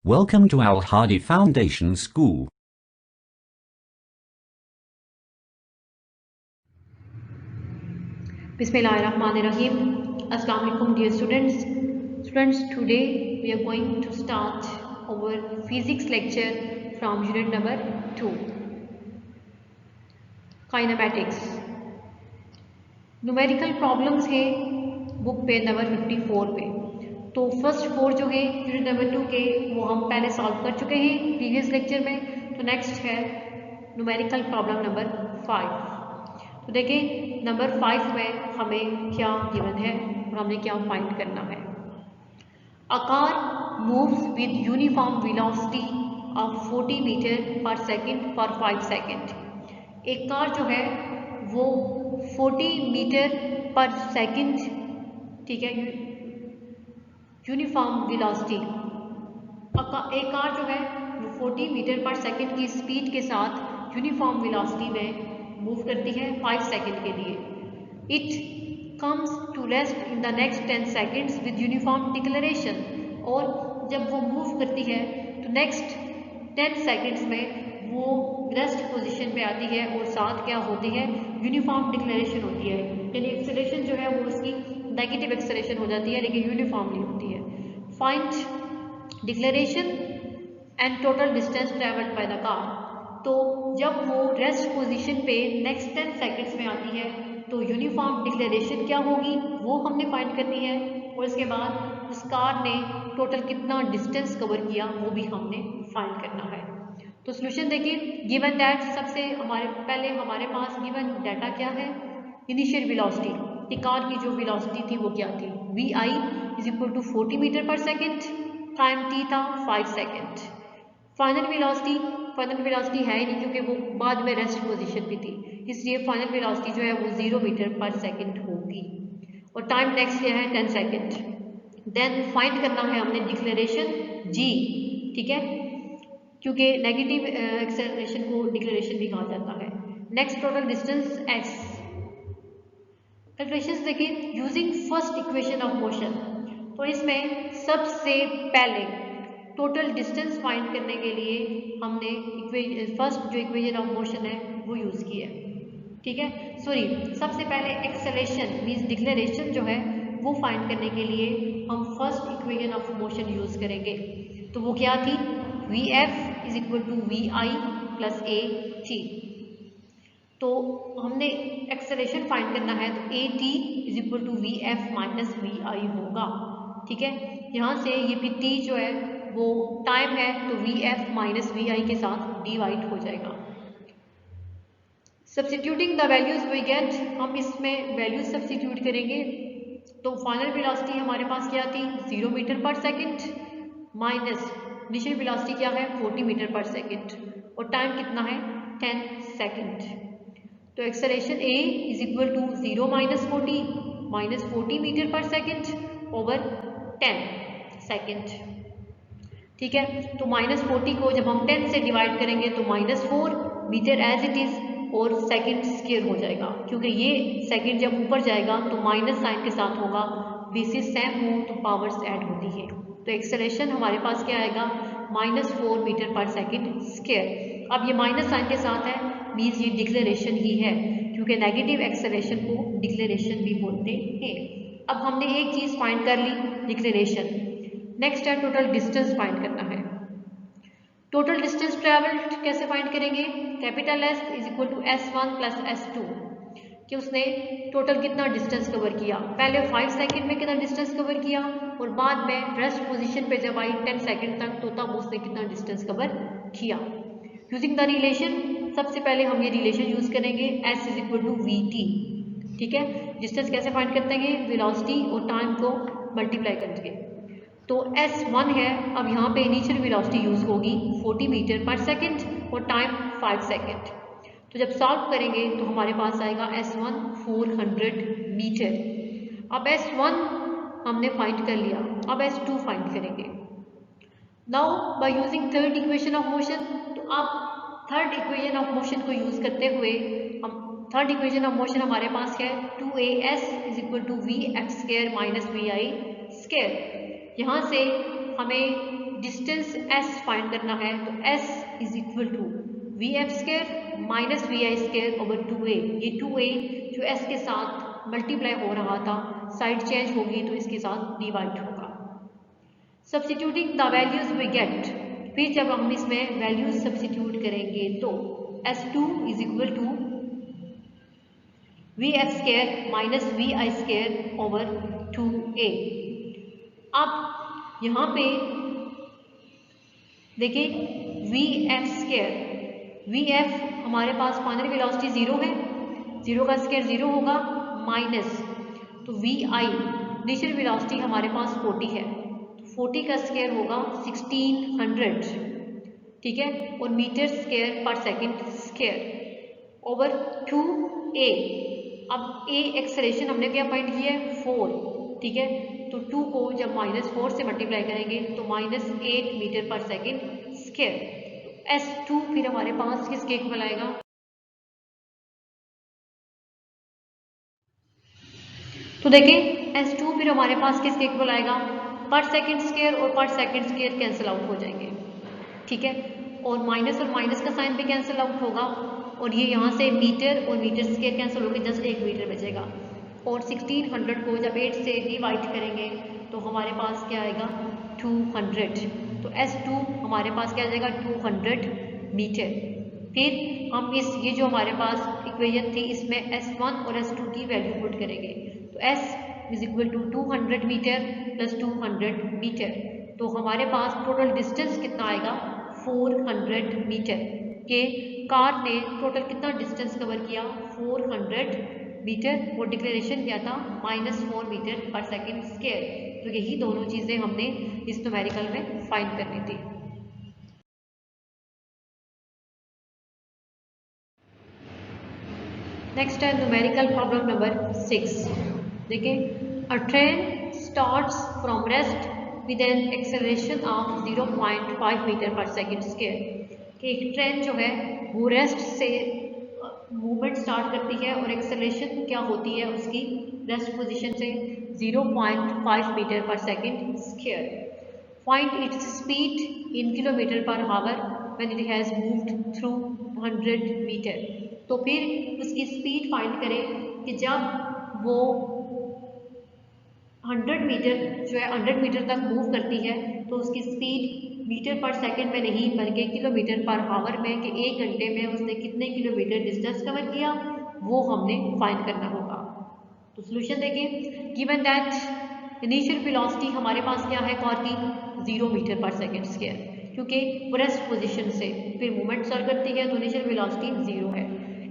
Welcome to Al Hadi Foundation School. Bismillahirrahmanirrahim. Assalamu alaikum dear students. Today we are going to start our physics lecture from unit number 2, kinematics. Numerical problems है book पे number 54 पे। तो first 4 जो है unit number 2 के वो हम पहले सॉल्व कर चुके हैं प्रीवियस लेक्चर में। तो नेक्स्ट है न्यूमेरिकल प्रॉब्लम नंबर 5। तो देखिए नंबर 5 में हमें क्या गिवन है और हमने क्या फाइंड करना है। A car moves with uniform velocity of 40 metre per second for 5 second. एक कार जो है वो 40 मीटर पर सेकंड, ठीक है, यूनिफॉर्म वेलोसिटी। एक कार जो है वो 40 मीटर पर सेकंड की स्पीड के साथ यूनिफॉर्म वेलोसिटी में मूव करती है 5 सेकंड के लिए। It comes to rest in the next 10 seconds with uniform deceleration. और जब वो मूव करती है तो नेक्स्ट 10 सेकंड्स में वो रेस्ट पोजीशन पे आती है और साथ क्या होती है, यूनिफॉर्म डिक्लेरेशन होती है। यानी एक्सेलरेशन जो है वो उसकी नेगेटिव एक्सेलरेशन हो जाती है लेकिन यूनिफॉर्मली होती है। Find declaration and total distance travelled by the car. तो जब वो रेस्ट पोजीशन पे नेक्स्ट 10 सेकंड्स में आती है तो यूनिफॉर्म डिक्लेरेशन क्या होगी वो हमने फाइंड करनी है, और इसके बाद उस कार ने टोटल कितना डिस्टेंस कवर किया वो भी हमने फाइंड करना है। तो सोल्यूशन देखिए, गिवन दैट सबसे पहले हमारे पास गिवन डाटा क्या है, इनिशियल वेलोसिटी। कार की जो वेलोसिटी थी वो क्या थी, v i is equal to 40 metre per second, time t था 5 सेकेंड। फाइनल वेलोसिटी है ही नहीं क्योंकि वो बाद में रेस्ट पोजीशन पे थी, इसलिए फाइनल वेलोसिटी जो है वो 0 मीटर पर सेकेंड होगी। और टाइम नेक्स्ट क्या है 10 सेकेंड। देन फाइंड करना है हमने डिक्लेरेशन जी, ठीक है, क्योंकि नेगेटिव एक्सेलरेशन को डिक्लेरेशन भी कहा जाता है। Next total distance S. Calculations देखिए using first equation of motion. तो इसमें सबसे पहले टोटल डिस्टेंस फाइंड करने के लिए हमने फर्स्ट जो इक्वेशन ऑफ मोशन है वो यूज की है, ठीक है। सॉरी, सबसे पहले एक्सेलरेशन मींस डिक्लेरेशन जो है वो फाइंड करने के लिए हम first equation of motion use करेंगे। तो वो क्या थी, v F is equal to v i plus a t. तो हमने एक्सेलरेशन फाइंड करना है तो a t is equal to we f minus we i होगा, ठीक है। यहाँ से ये भी टी जो है वो टाइम है तो we f minus we i के साथ डिवाइड हो जाएगा। Substituting the values we get, हम इसमें वैल्यूज सब्स्टिट्यूट करेंगे। तो फाइनल वेलोसिटी हमारे पास क्या थी 0 metre per second minus initial velocity क्या है 40 मीटर पर सेकेंड, और टाइम कितना है 10 सेकेंड। तो acceleration a is equal to 0 minus 40 metre per second over 10 second, ठीक है। तो माइनस 40 को जब हम 10 से डिवाइड करेंगे तो -4 मीटर एज इट इज और सेकेंड स्क्वायर हो जाएगा, क्योंकि ये सेकेंड जब ऊपर जाएगा तो माइनस साइन के साथ होगा, बेसिस सेम हो तो पावर्स ऐड होती है। तो एक्सेलरेशन हमारे पास क्या आएगा -4 मीटर पर सेकेंड स्क्वायर। अब ये माइनस साइन के साथ है मीन्स ये डिक्लेरेशन ही है, क्योंकि नेगेटिव एक्सेलरेशन को डिक्लेरेशन भी बोलते हैं। अब हमने एक चीज फाइंड कर ली डिक्लेरेशन। नेक्स्ट है टोटल डिस्टेंस फाइंड करना है। टोटल डिस्टेंस ट्रेवल्ड कैसे फाइंड करेंगे, capital S is equal to S1 plus S2, कि उसने टोटल कितना डिस्टेंस कवर किया। पहले 5 सेकंड में कितना डिस्टेंस कवर किया और बाद में रेस्ट पोजीशन पे जब आई 10 सेकंड तक तो तब उसने कितना डिस्टेंस कवर किया। यूजिंग द रिलेशन, सबसे पहले हम ये रिलेशन यूज करेंगे S is equal to v t, ठीक है। डिस्टेंस कैसे फाइंड करते हैं, वेलोसिटी और टाइम को मल्टीप्लाई करके। तो S1 है, अब यहाँ पे इनिशियल वेलोसिटी यूज होगी 40 मीटर पर सेकेंड और टाइम 5 सेकेंड। तो जब सॉल्व करेंगे तो हमारे पास आएगा S1 400 मीटर। अब S1 हमने फाइंड कर लिया, अब S2 फाइंड करेंगे। Now by using third equation of motion, तो अब थर्ड इक्वेशन ऑफ मोशन को यूज करते हुए हम थर्ड इक्वेशन ऑफ मोशन हमारे पास है 2as is equal to we x square minus we I square. यहाँ से हमें डिस्टेंस s फाइंड करना है तो s is equal to V F square minus we I square over 2a। ये 2a जो s के साथ मल्टीप्लाई हो रहा था साइड चेंज होगी तो इसके साथ डिवाइड होगा। Substituting the values we get, फिर जब हम इसमें वैल्यूज सब्स्टिट्यूट करेंगे तो s2 is equal to V F square minus we I square over 2a। अब यहाँ पे देखिए v F square, v f हमारे पास फाइनल वेलोसिटी 0 है, 0 का स्क्वायर 0 होगा, माइनस तो वी आई इनिशियल वेलोसिटी हमारे पास 40 है, तो 40 का स्क्वायर होगा 1600, ठीक है, और metre square per second square over 2a। अब a एक्सेलरेशन हमने क्या फाइंड किया है 4, ठीक है, तो 2 को जब -4 से मल्टीप्लाई करेंगे तो -8 metre per second square. S2 फिर हमारे पास किसके इक्वल आएगा, तो देखें S2 फिर हमारे पास किसके इक्वल आएगा, पर सेकंड स्क्वायर और per second square cancel out हो जाएंगे, ठीक है, और माइनस का साइन भी कैंसिल आउट होगा, और ये यहाँ से मीटर और मीटर स्क्वायर कैंसिल होकर जस्ट 1 मीटर बचेगा, और 1600 को जब 8 से डिवाइड करेंगे तो हमारे पास क्या आएगा 200, तो S2 हमारे पास क्या आ जाएगा 200 मीटर। फिर हम ये जो हमारे पास इक्वेशन थी इसमें S1 और S2 की वैल्यू पुट करेंगे, तो S is equal to 200 metre plus 200 metre, तो हमारे पास टोटल डिस्टेंस कितना आएगा 400 मीटर। के कार ने टोटल कितना डिस्टेंस कवर किया 400 मीटर, और डिक्लेरेशन क्या था -4 मीटर पर सेकंड स्क्वायर। तो यही दोनों चीज़ें हमने इस न्यूमेरिकल में फाइंड करनी थी। नेक्स्ट है न्यूमेरिकल प्रॉब्लम नंबर 6। देखिए a train starts from rest with an acceleration of 0.5 metre per second square, कि एक ट्रेन जो है वो रेस्ट से मूवमेंट स्टार्ट करती है और एक्सेलरेशन क्या होती है उसकी रेस्ट पोजीशन से 0.5 metre per second square. Find its speed in kilometre per hour when it has moved through 100 metre, तो फिर उसकी स्पीड फाइंड करें कि जब वो 100 मीटर जो है 100 मीटर तक मूव करती है तो उसकी स्पीड मीटर पर सेकंड में नहीं बल्कि किलोमीटर पर आवर में, कि 1 घंटे में उसने कितने किलोमीटर डिस्टेंस कवर किया वो हमने फाइंड करना होगा। तो सोल्यूशन देखिए, गिवन दैट इनिशियल वेलोसिटी हमारे पास क्या है कार की 0 मीटर पर सेकंड स्क्वायर, क्योंकि रेस्ट पोजीशन से फिर मूवमेंट स्टार्ट करती है तो इनिशियल वेलोसिटी 0 है।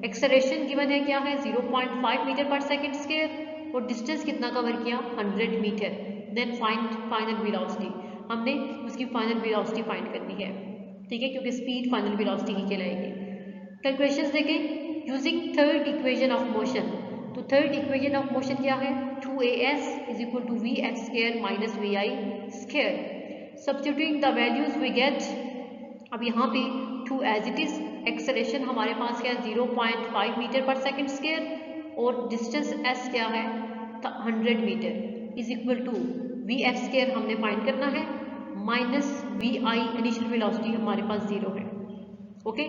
एक्सेलरेशन गिवन है क्या है 0.5 मीटर पर सेकंड स्क्वायर, और डिस्टेंस कितना कवर किया 100 metre. Then find final velocity, हमने उसकी फाइनल वेलोसिटी फाइंड करनी है, ठीक है, क्योंकि स्पीड फाइनल वेलोसिटी ही कहलाएगी। कैलकुलेशंस देखें using third equation of motion, तो थर्ड इक्वेशन ऑफ मोशन क्या है 2as is equal to we x square minus we I square. Substituting the values we get, अब यहाँ पे 2 एज इट इज, एक्सेलरेशन हमारे पास क्या है 0.5 मीटर पर सेकंड स्क्वायर, और डिस्टेंस s क्या है 100 metre is equal to V F square हमने फाइंड करना है minus we I initial velocity हमारे पास 0 है, ओके,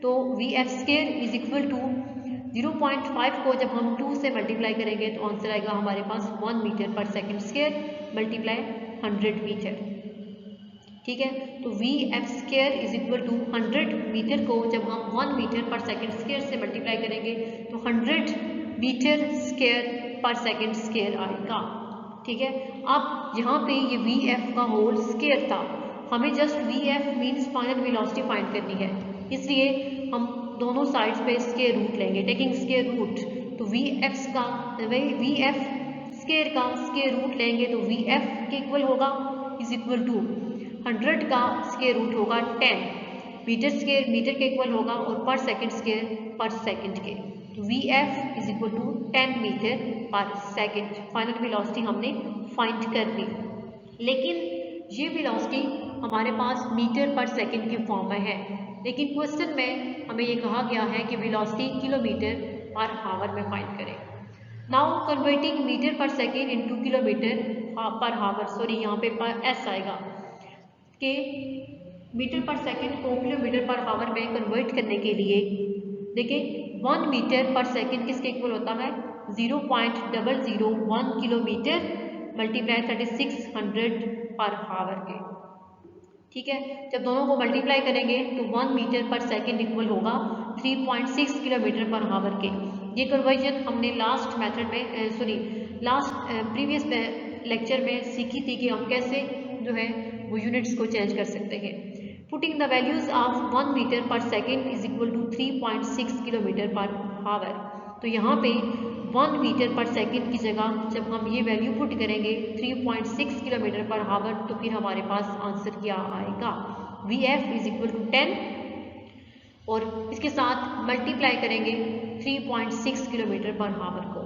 तो V F square is equal to 0.5 को जब हम 2 से मल्टीप्लाई करेंगे तो आंसर आएगा हमारे पास 1 metre per second square multiply 100 metre, ठीक है, तो V F square is equal to 100 metre को जब हम 1 मीटर पर सेकंड स्क्वायर से मल्टीप्लाई करेंगे तो 100 metre square per second square आएगा, ठीक है। अब यहाँ पे ये वी एफ का होल स्क्वायर था, हमें just V F means final velocity find करनी है, इसलिए हम दोनों साइड्स पे स्क्वायर रूट लेंगे, टेकिंग स्क्वायर रूट, तो वी एफ स्क्वायर का स्क्वायर रूट लेंगे तो वी एफ के इक्वल होगा इज इक्वल टू 100 का स्क्वायर रूट होगा 10, मीटर स्क्वायर मीटर के इक्वल होगा, और per second square per second के, तो V F is equal to 10 metre per second. Final velocity हमने फाइंड कर ली, लेकिन ये वेलोसिटी हमारे पास मीटर पर सेकंड की फॉर्म में है, लेकिन क्वेश्चन में हमें ये कहा गया है कि वेलोसिटी किलोमीटर पर आवर में फाइंड करें। Now converting metre per second into kilometre per our, sorry यहाँ पे पर एस आएगा, कि मीटर पर सेकंड को किलोमीटर पर आवर में कन्वर्ट करने के लिए देखिए 1 मीटर पर सेकंड किसके इक्वल होता है 0.001 किलोमीटर मल्टीप्लाई 3600 पर आवर के। ठीक है, जब दोनों को मल्टीप्लाई करेंगे तो 1 मीटर पर सेकंड इक्वल होगा 3.6 किलोमीटर पर आवर के। ये कन्वर्जन हमने लास्ट मेथड में लास्ट प्रीवियस लेक्चर में सीखी थी कि हम कैसे जो है वो यूनिट्स को चेंज कर सकते हैं। Putting the values of 1 metre per second is equal to 3.6 kilometre per hour. तो यहाँ पे 1 मीटर पर सेकंड की जगह जब हम ये वैल्यू पुट करेंगे 3.6 किलोमीटर पर आवर तो फिर हमारे पास आंसर क्या आएगा VF इज इक्वल टू 10 और इसके साथ मल्टीप्लाई करेंगे 3.6 किलोमीटर पर आवर को।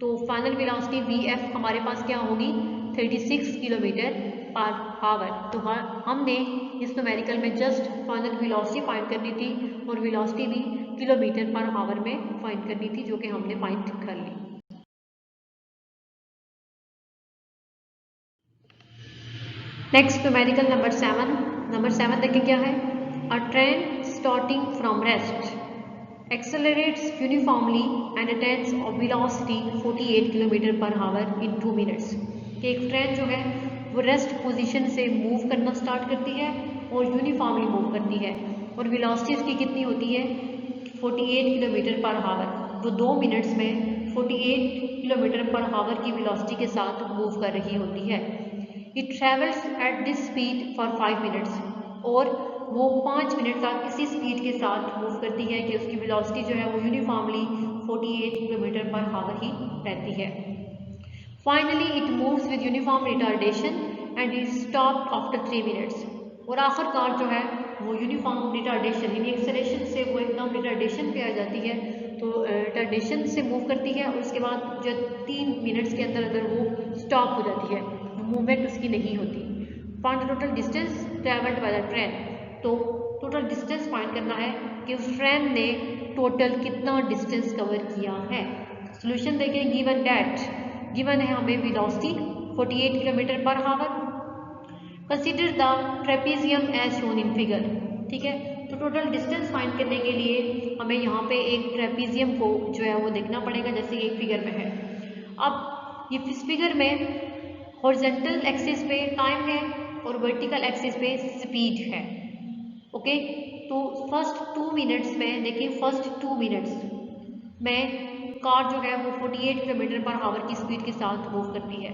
तो फाइनल वेलोसिटी VF हमारे पास क्या होगी 36 किलोमीटर पर आवर। तो हमने इस न्यूमेरिकल में जस्ट फाइनल वेलोसिटी फाइंड करनी थी और वेलोसिटी भी किलोमीटर पर आवर में फाइंड करनी थी जो कि हमने फाइंड कर ली। नेक्स्ट न्यूमेरिकल नंबर 7 देखिए क्या है। अ train starting from rest accelerates uniformly and attains a velocity 48 kilometre per our in 2 minutes. एक ट्रेन जो है वो रेस्ट पोजीशन से मूव करना स्टार्ट करती है और यूनिफॉर्मली मूव करती है और वेलोसिटी उसकी कितनी होती है 48 किलोमीटर पर आवर। वो 2 मिनट्स में 48 किलोमीटर पर आवर की वेलोसिटी के साथ मूव कर रही होती है। It travels at this speed for 5 minutes और वो 5 मिनट तक इसी स्पीड के साथ मूव करती है कि उसकी वेलोसिटी जो है वो यूनिफॉर्मली 48 किलोमीटर पर आवर ही रहती है। Finally it moves with uniform retardation and it stopped after 3 minutes. और आखिरकार जो है वो यूनिफॉर्म रिटार्डेशन यानी एक्सेलरेशन से वो एकदम रिटार्डेशन पे आ जाती है। तो रिटार्डेशन से मूव करती है और उसके बाद जो 3 मिनट्स के अंदर वो स्टॉप हो जाती है, मूवमेंट उसकी नहीं होती। Find the total distance travelled by the train. तो टोटल डिस्टेंस फाइंड करना है कि उस ट्रेन ने टोटल कितना डिस्टेंस कवर किया है। सॉल्यूशन देखिए गिवन दैट गिवन है हमें velocity 48 kilometre per hour. Consider the trapezium as shown in figure. ठीक है, तो टोटल डिस्टेंस फाइंड करने के लिए हमें यहाँ पे एक ट्रेपेजियम को जो है वो देखना पड़ेगा जैसे एक फिगर में है। अब ये इस फिगर में हॉरिजॉन्टल एक्सिस पे टाइम है और वर्टिकल एक्सिस पे स्पीड है। ओके, तो फर्स्ट 2 मिनट्स में देखिए फर्स्ट 2 मिनट्स में कार जो है वो 48 किलोमीटर पर आवर की स्पीड के साथ मूव करती है।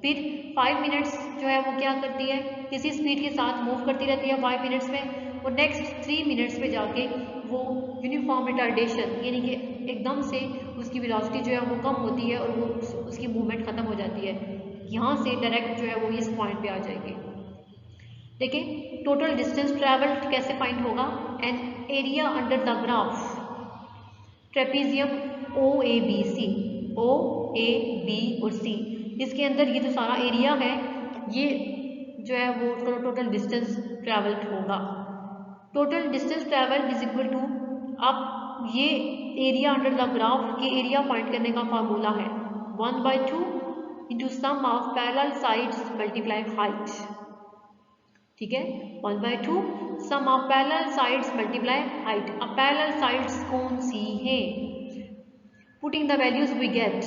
फिर 5 मिनट्स जो है वो क्या करती है इसी स्पीड के साथ मूव करती रहती है 5 मिनट्स में और नेक्स्ट 3 मिनट्स में जाके वो यूनिफॉर्म रिटार्डेशन यानी कि एकदम से उसकी वेलोसिटी जो है वो कम होती है और वो उसकी मूवमेंट ख़त्म हो जाती है। यहाँ से डायरेक्ट जो है वो इस पॉइंट पे आ जाएगी। देखिए टोटल डिस्टेंस ट्रैवल्ड कैसे फाइंड होगा an area under the graph trapezium OABC OAB और C इसके अंदर ये जो सारा एरिया है ये जो है वो उसका टोटल डिस्टेंस ट्रैवल्ड होगा। Total distance travelled is equal to अब ये एरिया अंडर द ग्राफ के एरिया फाइंड करने का फार्मूला है 1/2 into sum of parallel sides multiply height. ठीक है, 1/2 sum of parallel sides multiply height. अब पैरेलल साइड्स कौन सी है putting the values we get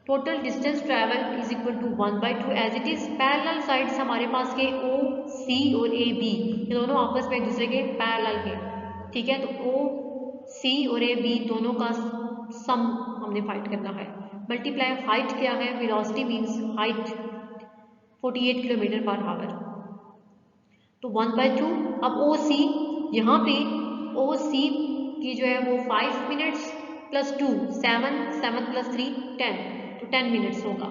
total distance travel is equal to 1/2 as it is. Parallel sides हमारे पास के OC और AB ये दोनों आपस में एक दूसरे के पैरेलल है। ठीक है, तो OC और AB दोनों का सम हमने फाइंड करना है। मल्टीप्लाई हाइट क्या है velocity means height 48 kilometre per hour तो 1/2। अब OC यहाँ पे OC की जो है वो 5 मिनट्स प्लस 2 7 प्लस 3 10 तो 10 मिनट्स होगा।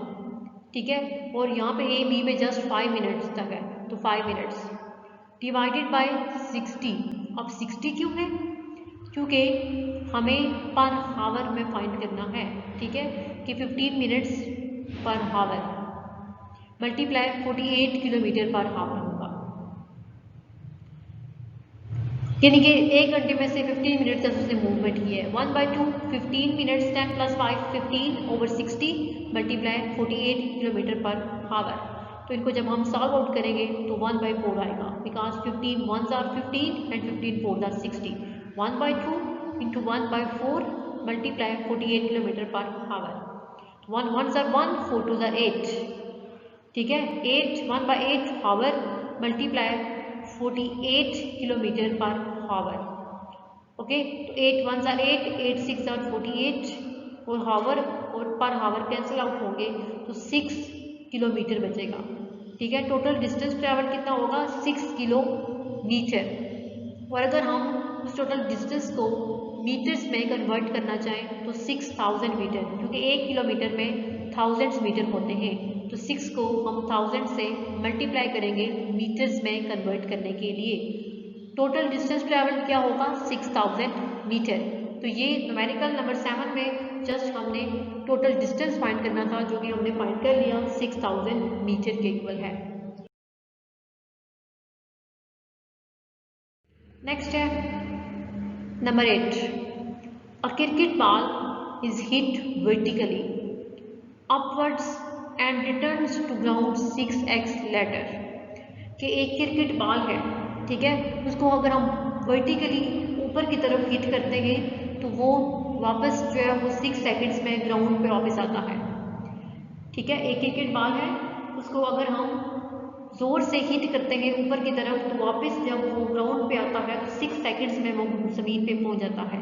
ठीक है, और यहाँ पे AB में जस्ट 5 मिनट्स तक है तो 5 मिनट्स डिवाइडेड बाय 60। अब 60 क्यों है क्योंकि हमें पर आवर में फाइंड करना है। ठीक है, कि 15 minutes per hour multiply 48 kilometre per our होगा यानी कि 1 घंटे में से 15 मिनट तक उसने मूवमेंट की है। 1/2 15 minutes 10 plus 5 15 over 60 multiply 48 kilometre per hour. तो इनको जब हम सॉल्व आउट करेंगे तो 1/4 आएगा, because 15 1s are 15 and 15 4s are 60. 1/2 into 1/4 multiply 48 kilometre per our. 1 1s are 1, 4 2s are 8. ठीक है, 8 1/8 hour multiply 48 kilometre per hour. Okay, तो 8 1s are 8, 8 6 are 48 और हावर और पर हावर कैंसिल आउट होंगे तो 6 किलोमीटर बचेगा. ठीक है, टोटल डिस्टेंस ट्रैवल कितना होगा 6 किलोमीटर. और अगर हम उस टोटल डिस्टेंस को मीटर्स में कन्वर्ट करना चाहें तो 6000 मीटर, क्योंकि 1 किलोमीटर में थाउजेंड्स मीटर होते हैं, तो 6 को हम 1000 से मल्टीप्लाई करेंगे मीटर्स में कन्वर्ट करने के लिए. टोटल डिस्टेंस ट्रैवल क्या होगा 6000 मीटर. तो ये न्यूमेरिकल नंबर 7 में जस्ट हमने टोटल डिस्टेंस फाइंड करना था, जो कि हमने फाइंड कर लिया 6000 मीटर के इक्वल है. नेक्स्ट है number 8. A cricket ball is hit vertically upwards and returns to ground 6x later. कि एक क्रिकेट बॉल है, ठीक है, उसको अगर हम वर्टिकली ऊपर की तरफ हिट करते हैं तो वो वापस जो है वो 6 सेकंड्स में ग्राउंड पे वापस आता है. ठीक है, एक क्रिकेट बॉल है, उसको अगर हम जोर से हिट करते हैं ऊपर की तरफ तो वापस जब वो ग्राउंड पे आता है तो 6 सेकंड्स में वो जमीन पे पहुंच जाता है.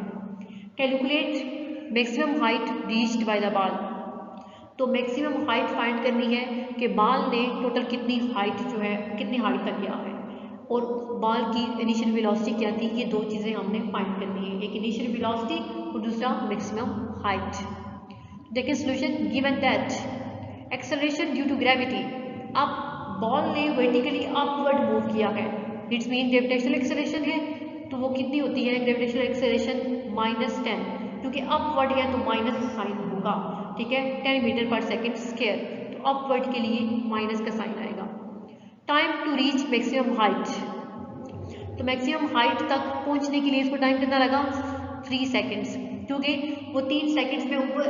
Calculate maximum height reached by the ball. तो मैक्सिमम हाइट फाइंड करनी है कि बॉल ने टोटल कितनी हाइट जो है कितनी हाइट तक गया है और बॉल की इनिशियल वेलोसिटी क्या थी. ये दो चीज़ें हमने फाइंड करनी है, एक इनिशियल वेलोसिटी और दूसरा मैक्सिमम हाइट. देखिए solution. Given that acceleration due to gravity. अब बॉल ने वर्टिकली अपवर्ड मूव किया है, इट्स मीन ग्रेविटेशनल एक्सेलरेशन है, तो वो कितनी होती है ग्रेविटेशनल एक्सेलरेशन -10, क्योंकि अपवर्ड है तो माइनस साइन होगा. ठीक है, 10 मीटर पर सेकेंड स्क्वायर, तो अपवर्ड के लिए माइनस का साइन आएगा. Time to reach maximum height. तो मैक्सिमम हाइट तक पहुंचने के लिए इसको टाइम कितना लगा 3 सेकेंड्स, क्योंकि वो 3 सेकेंड्स में ऊपर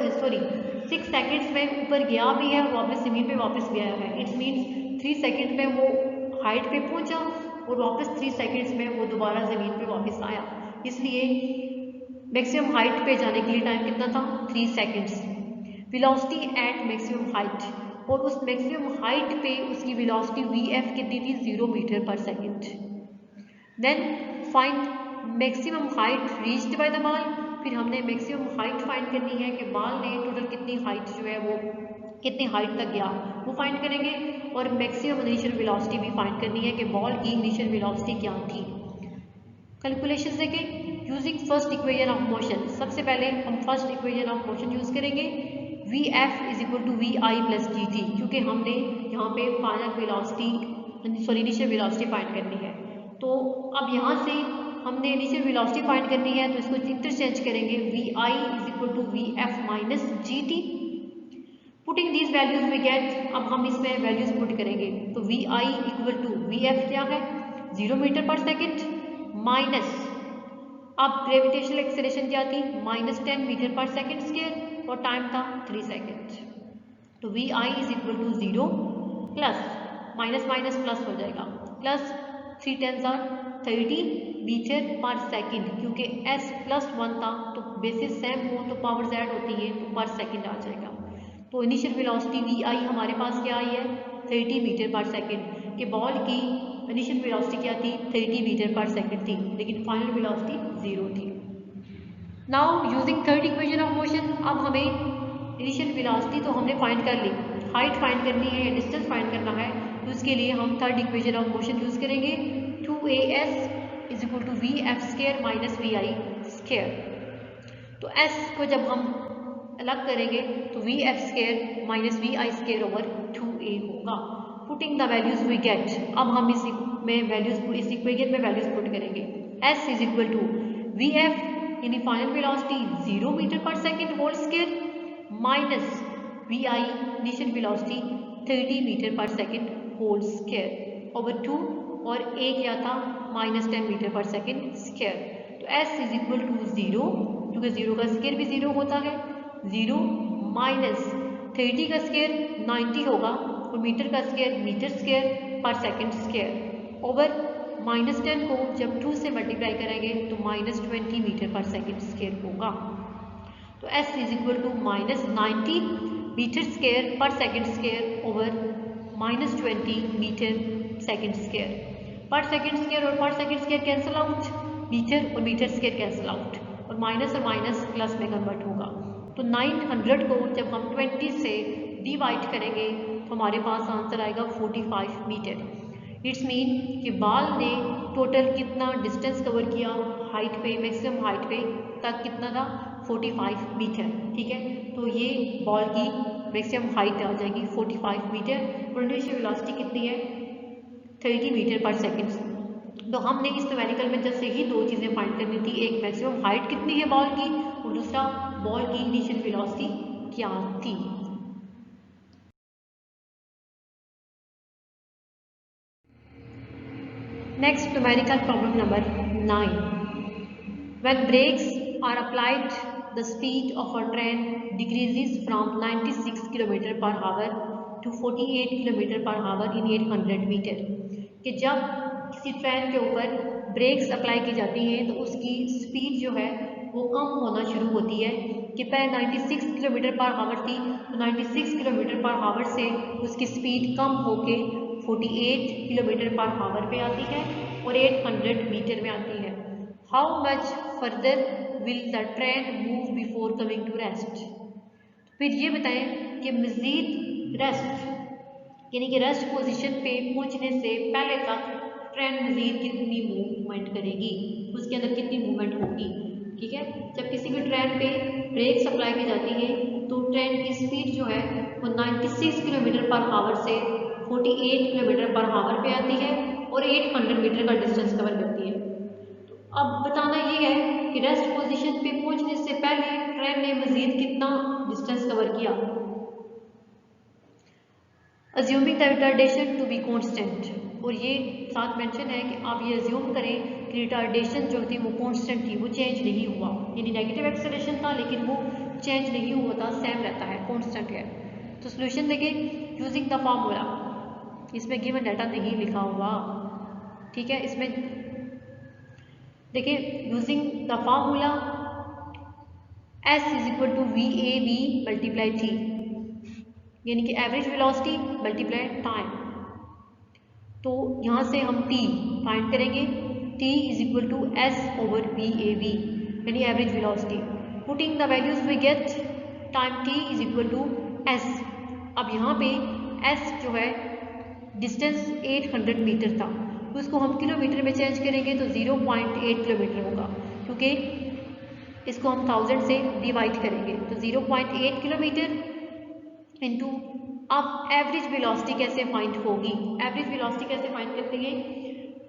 6 सेकेंड्स में ऊपर गया भी है और वापस जमीन पे वापस गया है. इट्स मीन्स 3 सेकेंड में वो हाइट पे पहुंचा और वापस 3 सेकेंड्स में वो दोबारा ज़मीन पे वापस आया. इसलिए मैक्सिमम हाइट पे जाने के लिए टाइम कितना था 3 seconds. Velocity at maximum height, और उस मैक्सिमम हाइट पे उसकी वेलोसिटी vf कितनी थी 0 metre per second. Then find maximum height reached by the ball. फिर हमने मैक्सिमम हाइट फाइंड करनी है कि बॉल ने टोटल कितनी हाइट जो है वो कितनी हाइट तक गया वो फाइंड करेंगे, और मैक्सिमम इनिशियल वेलोसिटी भी फाइंड करनी है कि बॉल की इनिशियल वेलोसिटी क्या थी. कैलकुलेशन देखें using first equation of motion. सबसे पहले हम first equation of motion use करेंगे. Vf is equal to vi plus gt, क्योंकि हमने यहाँ पे final velocity initial velocity find करनी है. तो अब यहाँ से हमने इनिशियल वेलोसिटी फाइंड करनी है, तो इसको इंटरचेंज करेंगे. vi is equal to vf minus gt. Putting these values we get. अब हम इसमें वैल्यूज पुट करेंगे, तो vi इक्वल टू vf क्या है 0 मीटर पर सेकेंड माइनस, अब ग्रेविटेशनल एक्सेलरेशन क्या थी -10 मीटर पर सेकेंड स्क्वायर और टाइम था 3 सेकेंड. तो vi is equal to 0 plus minus minus plus हो जाएगा, plus 3 10s are 30 metre per second, क्योंकि s +1 था तो बेसिस सेम हो तो पावर्स ऐड होती है तो पर सेकेंड आ जाएगा. तो इनिशियल वेलोसिटी vi हमारे पास क्या आई है 30 मीटर पर सेकेंड, कि बॉल की इनिशियल वेलोसिटी क्या थी 30 मीटर पर सेकेंड थी, लेकिन फाइनल वेलोसिटी 0 थी. Now using third equation of motion. अब हमें इनिशियल वेलोसिटी तो हमने फाइंड कर ली, हाइट फाइंड करनी है, डिस्टेंस फाइंड करना है, तो इसके लिए हम third equation of motion use करेंगे. 2as is equal to vf square minus vi square. तो s को जब हम अलग करेंगे तो vf square minus vi square over 2a होगा. Putting the values we get. अब हम इस इक्वेशन में वैल्यूज पुट करेंगे. s is equal to vf यानी final velocity 0 metre per second whole square minus vi initial velocity 30 metre per second whole square over 2, और a क्या था -10 metre per second square. तो s इज इक्वल टू 0, क्योंकि 0 का square भी 0 होता है, 0 माइनस 30 का स्क्वायर 90 होगा, और मीटर का square metre square per second square over -10 को जब 2 से मल्टीप्लाई करेंगे तो -20 मीटर पर सेकंड स्क्वायर होगा। तो S is equal to -90 metre square per second square over -20 metre second square. Per second square और per second square cancel out, metre और metre square cancel out और minus plus में convert होगा। तो 900 को जब हम 20 से डिवाइड करेंगे तो हमारे पास आंसर आएगा 45 मीटर। इट्स मीन कि बाल ने टोटल कितना डिस्टेंस कवर किया हाइट पे, मैक्सिमम हाइट पे तक कितना था 45 मीटर। ठीक है, तो ये बॉल की मैक्सिमम हाइट आ जाएगी 45 मीटर और इनिशियल वेलोसिटी कितनी है 30 मीटर पर सेकेंड। तो हमने इस न्यूमेरिकल में जैसे ही दो चीज़ें फाइंड करनी थी, एक मैक्सिमम हाइट कितनी है बॉल की और दूसरा बॉल की इनिशियल वेलोसिटी क्या थी। Next numerical problem number 9। When brakes are applied, the speed of a train decreases from 96 km per hour to 48 km per hour in 800 metre. कि जब किसी ट्रेन के ऊपर ब्रेक्स अप्लाई की जाती हैं तो उसकी स्पीड जो है वो कम होना शुरू होती है। कि पहले 96 किलोमीटर पर आवर थी तो 96 किलोमीटर पर आवर से उसकी स्पीड कम होके 48 किलोमीटर पर आवर पे आती है और 800 मीटर में आती है। How much further will the train move before coming to rest. फिर ये बताएं कि मज़ीद रेस्ट यानी कि रेस्ट पोजीशन पे पहुंचने से पहले तक ट्रेन मज़ीद कितनी मूवमेंट करेगी, उसके अंदर कितनी मूवमेंट होगी। ठीक है, जब किसी भी ट्रेन पे ब्रेक्स अप्लाई की जाती है तो ट्रेन की स्पीड जो है वो 96 किलोमीटर पर आवर से 48 किलोमीटर पर आवर पे आती है और 800 मीटर का डिस्टेंस कवर करती है। तो अब बताना ये है कि रेस्ट पोजीशन पे पहुंचने से पहले ट्रेन ने मज़ीद कितना डिस्टेंस कवर किया। Assuming the retardation to be constant, और ये साथ मेंशन है कि आप ये अज्यूम करें कि रिटार्डेशन जो थी वो कांस्टेंट थी, वो चेंज नहीं हुआ, यानी नेगेटिव एक्सेलरेशन था लेकिन वो चेंज नहीं हुआ था, सेम रहता है, कांस्टेंट है। तो सॉल्यूशन देखें यूजिंग द फार्मूला, इसमें गिवन डाटा नहीं लिखा हुआ। ठीक है, इसमें देखिए using the formula S is equal to VAV multiply T, यानी कि एवरेज वेलोसिटी मल्टीप्लाई टाइम। तो यहाँ से हम T फाइंड करेंगे, T is equal to S over VAV यानी average velocity. Putting the values we get time T is equal to S। अब यहाँ पे S जो है डिस्टेंस 800 मीटर था, तो उसको हम किलोमीटर में चेंज करेंगे तो 0.8 किलोमीटर होगा, क्योंकि इसको हम 1000 से डिवाइड करेंगे तो 0.8 किलोमीटर इनटू। अब एवरेज वेलोसिटी कैसे फाइंड होगी, एवरेज वेलोसिटी कैसे फाइंड करते हैं,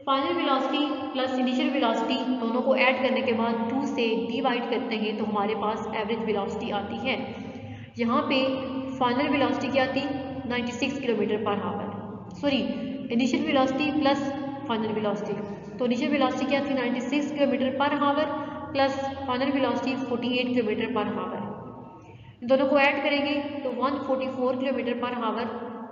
final velocity plus initial velocity दोनों को ऐड करने के बाद 2 से डिवाइड करते हैं तो हमारे पास एवरेज वेलोसिटी आती है। यहाँ पे फाइनल वेलोसिटी क्या थी 96 kilometre per our, sorry initial velocity plus final velocity. तो इनिशियल वेलोसिटी क्या थी 96 kilometre per our plus final velocity 48 kilometre per our. दोनों को ऐड करेंगे तो 144 किलोमीटर पर आवर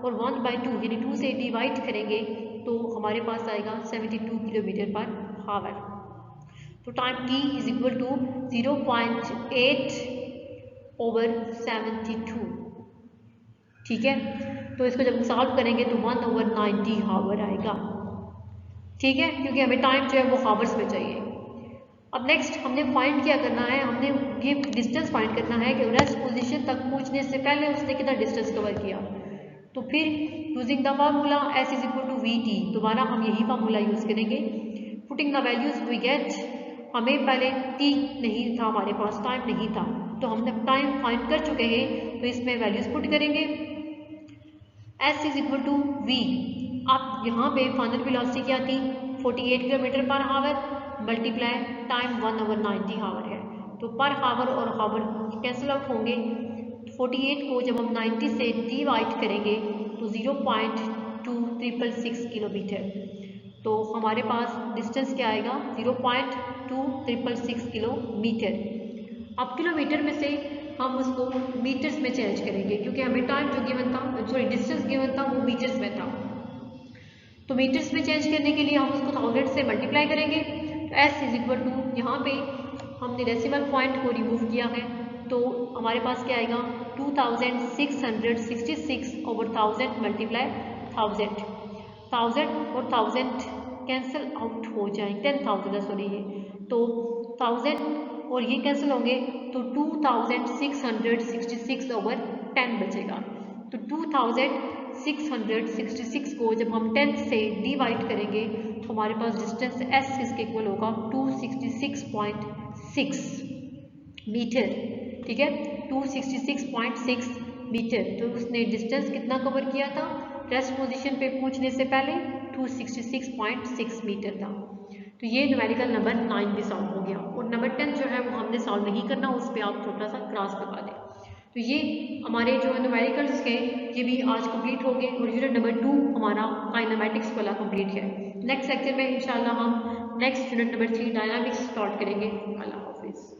और 1/2 यानी 2 से डिवाइड करेंगे तो हमारे पास आएगा 72 किलोमीटर पर आवर। तो time T is equal to 0.8 over 72। ठीक है, तो इसको जब सॉल्व करेंगे तो 1/90 आवर आएगा। ठीक है, क्योंकि हमें टाइम जो है वो आवर्स में चाहिए। अब नेक्स्ट हमने फाइंड क्या करना है, हमने ये डिस्टेंस फाइंड करना है कि रेस्ट पोजीशन तक पहुंचने से पहले उसने कितना डिस्टेंस कवर किया। तो फिर using the formula S is equal to VT, दोबारा हम यही फार्मूला यूज करेंगे। Putting the values we get, हमें पहले T नहीं था हमारे पास, टाइम नहीं था, तो हमने टाइम फाइंड कर चुके हैं तो इसमें वैल्यूज पुट करेंगे। S is equal to V, अब यहाँ पे फाइनल वेलोसिटी क्या थी 48 kilometre per our multiply time 1/90 our है, तो पर आवर और आवर कैंसिल आउट होंगे। 48 को जब हम 90 से डिवाइड करेंगे तो 0.2666 किलोमीटर, तो हमारे पास डिस्टेंस क्या आएगा 0.2666 किलोमीटर। अब किलोमीटर में से हम उसको मीटर्स में चेंज करेंगे, क्योंकि हमें टाइम जो गिवन था, सॉरी डिस्टेंस गिवन था वो मीटर्स में था। तो मीटर्स में चेंज करने के लिए हम उसको 1000 से मल्टीप्लाई करेंगे। तो s इज इक्वल टू, यहाँ पे हमने डेसिमल पॉइंट को रिमूव किया है, तो हमारे पास क्या आएगा 2666 ओवर 1000 मल्टीप्लाई 1000। 1000 और 1000 कैंसिल आउट हो जाएंगे, 10,000 है सॉरी ये, तो 1000 और ये कैंसिल होंगे तो 2666 ओवर 10 बचेगा। तो 2666 को जब हम 10 से डिवाइड करेंगे तो हमारे पास डिस्टेंस s किसके इक्वल होगा 266.6 मीटर, ठीक है 266.6 मीटर। तो उसने डिस्टेंस कितना कवर किया था रेस्ट पोजीशन पे पहुंचने से पहले 266.6 मीटर था। तो ये न्यूमेरिकल नंबर 9 भी सॉल्व हो गया, और नंबर 10 जो है वो हमने सॉल्व नहीं करना, उस पर आप छोटा सा क्रॉस लगा दें। तो ये हमारे जो न्यूमेरिकल्स के ये भी आज कंप्लीट हो गए, और यूनिट नंबर 2 हमारा काइनेमेटिक्स वाला कंप्लीट है। नेक्स्ट लेक्चर में इंशाल्लाह हम next unit number 3 dynamics start करेंगे। अल्लाह हाफिज़।